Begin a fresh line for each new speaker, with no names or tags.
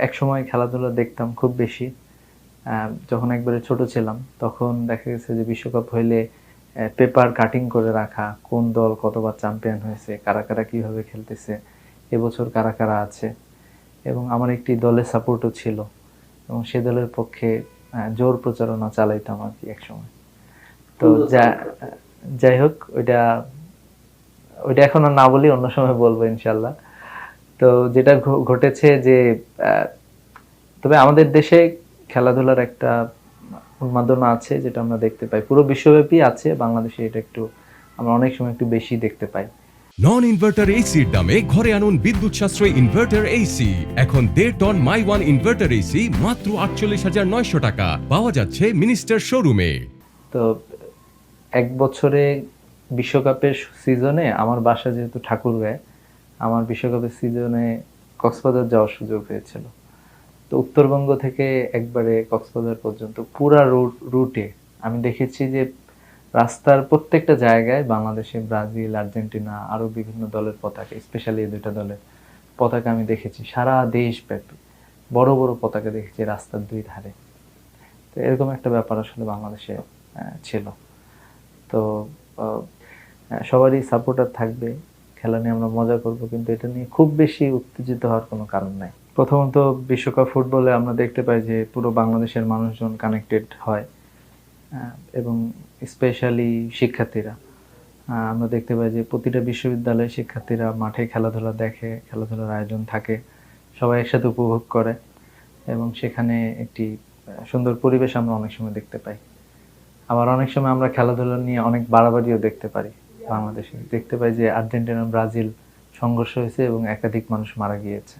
একসময় খেলাধুলা দেখতাম খুব বেশি। যখন একবারে ছোট ছিলাম তখন দেখা গেছে যে বিশ্বকাপ হইলে পেপার কাটিং করে রাখা, কোন দল কতবার চ্যাম্পিয়ন হয়েছে, কারা কিভাবে খেলতেছে, এবছর কারা আছে এবং আমার একটি দলের সাপোর্টও ছিল এবং সে দলের পক্ষে জোর প্রচারণা চালাইতাম আরকি একসময়। তো
সুন্দর চমৎকার।
যাই হোক ওইটা এখন আর না বলি, অন্য সময় বলবো ইনশাআল্লাহ। তো যেটা ঘটেছে যে আ তবে আমাদের দেশে খেলাধুলার একটা উন্মাদনা আছে যেটা আমরা দেখতে পাই। পুরো বিশ্বব্যাপী আছে। বাংলাদেশে এটা একটু আমরা অনেক সময় একটু বেশি দেখতে পাই।
নন ইনভার্টার এসির দামে ঘরে আনুন বিদ্যুৎ সাশ্রয়ী ইনভার্টার এসি। এখন 1.5 টন মাই ওয়ান ইনভার্টার এসি মাত্র 48,900 টাকা পাওয়া যাচ্ছে মিনিস্টার শোরুমে।
তো এক বছরে বিশ্বকাপের সিজনে আমার বাসা যেহেতু ঠাকুরগাঁয়ে, আমার বিশ্বকাপের সিজনে কক্সবাজার যাওয়ার সুযোগ হয়েছিল। তো উত্তরবঙ্গ থেকে একবারে কক্সবাজার পর্যন্ত পুরা রুটে আমি দেখেছি যে রাস্তার প্রত্যেকটা জায়গায় বাংলাদেশে ব্রাজিল, আর্জেন্টিনা আরো বিভিন্ন দলের পতাকা, স্পেশালি এই দুইটা দলের পতাকা আমি দেখেছি সারা দেশব্যাপী। বড় পতাকা দেখেছি রাস্তার দুই ধারে। তো এরকম একটা ব্যাপার আসলে বাংলাদেশে ছিল। তো আহ, সবারই সাপোর্টার থাকবে, খেলা নিয়ে আমরা মজা করব, কিন্তু এটা নিয়ে খুব বেশি উত্তেজিত হওয়ার কোনো কারণ নাই। প্রথমত বিশ্বকাপ ফুটবলে আমরা দেখতে পাই যে পুরো বাংলাদেশের মানুষজন কানেক্টেড হয় এবং স্পেশালি শিক্ষার্থীরা। আমরা দেখতে পাই যে প্রতিটা বিশ্ববিদ্যালয়ে শিক্ষার্থীরা মাঠে খেলাধুলা দেখে, খেলাধুলার আয়োজন থাকে, সবাই একসাথে উপভোগ করে এবং সেখানে একটি সুন্দর পরিবেশ আমরা অনেক সময় দেখতে পাই। আবার অনেক সময় আমরা খেলাধুলা নিয়ে অনেক বাড়াবাড়িও দেখতে পারি। বাংলাদেশে দেখতে পাই যে আর্জেন্টিনা ব্রাজিল সংঘর্ষ হয়েছে এবং একাধিক মানুষ মারা গিয়েছে।